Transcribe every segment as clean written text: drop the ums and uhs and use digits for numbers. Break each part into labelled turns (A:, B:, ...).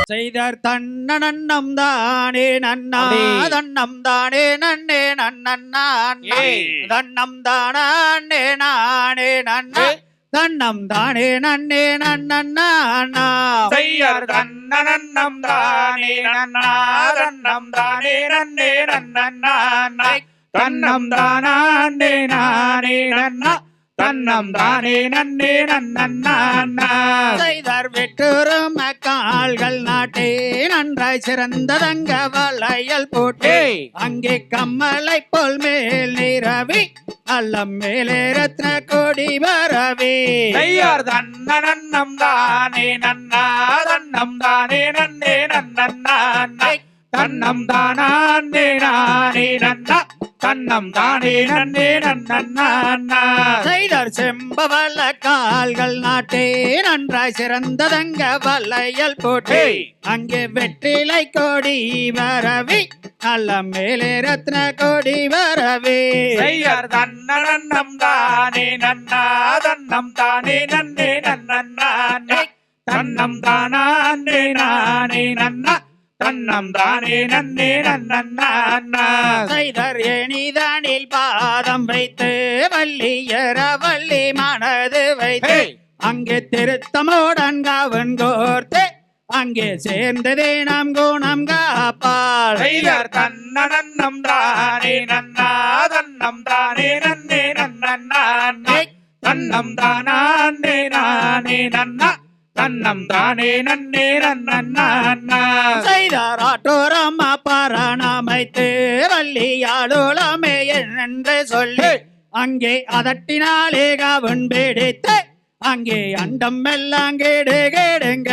A: செய்தர் தன்னன்னம் தானே நன்னா தன்னம் தானே நன்னே நன்னன்னா தன்னம் தானே நானே நன்னா தன்னம் தானே நன்னே நன்னன்னா
B: செய்யர் தன்னன்னம் தானே நன்னா தன்னம் தானே நன்னே நன்னன்னா தன்னம் தானே நானே நன்னா தன்னம் தானே நன்னே நன்னன்னா
A: செய்தர் வெற்றுரும் கால்கள் நாட்டே நன்றாய் சிறந்ததங்க வளையல் போட்டே அங்கே கம்மலை போல் மேல் நிறவி அல்லம் மேலே ரத்ன கொடி வரவே
B: செய்யார் தன்னன்னம் தானே நன்னா தன்னம் தானே நன்னே நன்னன்னா தன்னம் தானே நானே நன்னா தன்னம் தானே நன்னே நன்னன்னா
A: செய்தர் செம்பவல்ல கால்கள் நாட்டே நன்றாய் சிறந்ததங்க வளையல் போட்டே அங்கே வெற்றிலை கொடி வரவி நல்ல மேலே ரத்ன கொடி வரவே
B: செய்யார் தன்னன்னம் தானே நன்னா தன்னம் தானே நன்னே நன்னன்னா தன்னம் தானே நானே நன்னா தன்னம் தானே நன்னே நன்னன்னா
A: செய்தர் எனிதானில் பாதம் வைத்து வள்ளியர வள்ளி மனது வைத்து அங்கே திருத்தமோடன் காவன் கோர்த்து அங்கே சேர்ந்ததே நாம் குணம் காப்பாள்
B: செய்தர் தன்னன்னம் தானே நன்னா தன்னம் தானே நன்னே நன்னன்னா தன்னம் தானே நானே நன்னா தன்னம் தானே நன்னே நன்னன்னா
A: செய்தார் ஆட்டோரம்மா பாராணமைத்து வள்ளியாளுளமே என்று சொல்லி அங்கே அதட்டினாலே கவன் பிடித்து அங்கே அண்டம் எல்லாம் கேடு கேடுங்க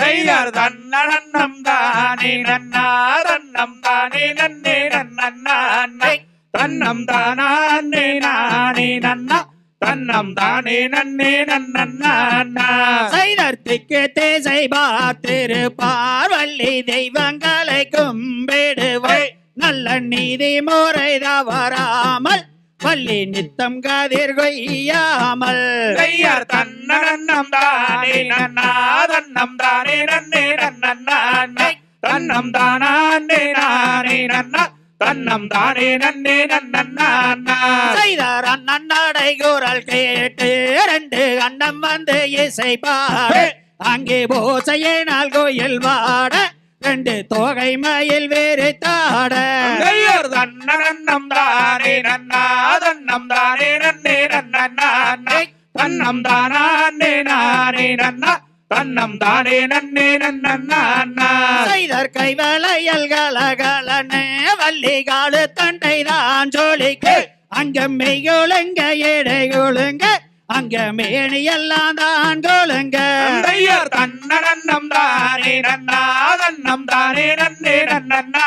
B: செய்தார் தன்னன்னம் தானே நன்னா தன்னம் தானே நன்னே நன்னன்னா தன்னம் தானே நானே நன்னா தன்னம் தானே நன்னே நன்னன்னா
A: செய்தர் திக்கு தேசை பார்த்திருப்பார் வள்ளி தெய்வங்களை கும்பிடுவை நல்ல நீதி முறை தவறாமல் வள்ளி நித்தம் கதிர் கொய்யாமல்
B: செய்யார் தன்னன்னம் தானே நன்னா தன்னம் தானே நன்னே நன்னன்னா தன்னம் தானே நானே நன்னா தன்னம் தானே நன்னே நன்னன்னா
A: செய்தார் அண்ணடை குரல் கேட்டு ரெண்டு அண்டம் வந்து இசை பாடு அங்கே போசையினால் கோயில் வாட ரெண்டு தோகை மயில் வேறு தாட
B: செய்யார் தன்னன்னம் தானே நன்னா தன்னம் தானே நன்னே நன்னன்னா தன்னம் தானே நானே நன்னா தன்னம் தானே நன்னே நன்னன்னா
A: செய்தர் கைவளையல் கலகலன்னு வள்ளிகாலு தண்டை தான் ஜோலிக்கு அங்க மெய்கொழுங்க எடை கொழுங்க அங்க மேனி எல்லாம் தான் கொழுங்க
B: செய்யார் தன்னன்னம் தானே நன்னா தன்னம் தானே நன்னே நன்னன்னா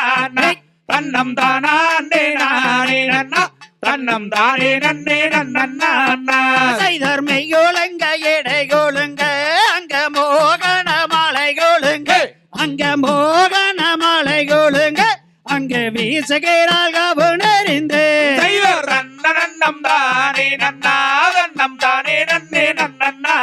B: தன்னம் தானே நானே நன்னா தன்னம் தானே நன்னே நன்னன்னா
A: செய்தர் மெய்கொழுங்க எடை கொழுங்க அங்க மோகன மாலை கொழுங்க அங்க மோகன மாலை கொழுங்க அங்க வீசுகிறாள் கவுனறிந்து
B: செய்யார் தன்னன்னம் தானே நன்னா தன்னம் தானே நன்னே நன்னன்னா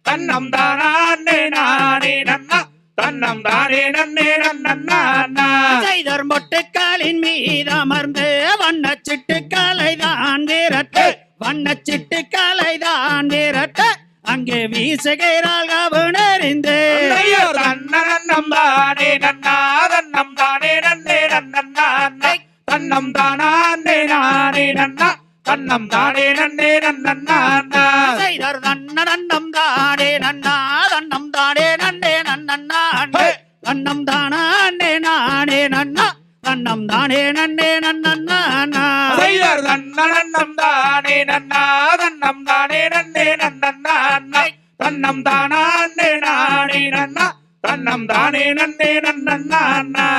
B: தன்னம் தானே நானே நன்னா தன்னம் தானே நன்னே நன்னன்னா
A: செய்தர் மொட்டுக்காலின் மீது அமர்ந்து வண்ண சிட்டுக்களை தான் விரட்டு வண்ண சிட்டுக்களை தான் விரட்ட அங்கே வீசுகிறாள் கவுனறிந்து
B: செய்யார் தன்னன்னம் தானே நன்னா தன்னம் தானே நன்னே நன்னன்னா தன்னம் தானே நானே நன்னா தன்னம் தானே நன்னே நன்னன்னா
A: செய்தர் தன்னன்னம் தானே நன்னா தன்னம் தானே நன்னே நன்னன்னா தன்னம் தானே நானே நன்னா தன்னம் தானே நன்னே நன்னன்னா
B: செய்யார் தன்னன்னம் தானே நன்னா தன்னம் தானே நன்னே நன்னன்னா தன்னம் தானே நானே நன்னா தன்னம் தானே நன்னே நன்னன்னா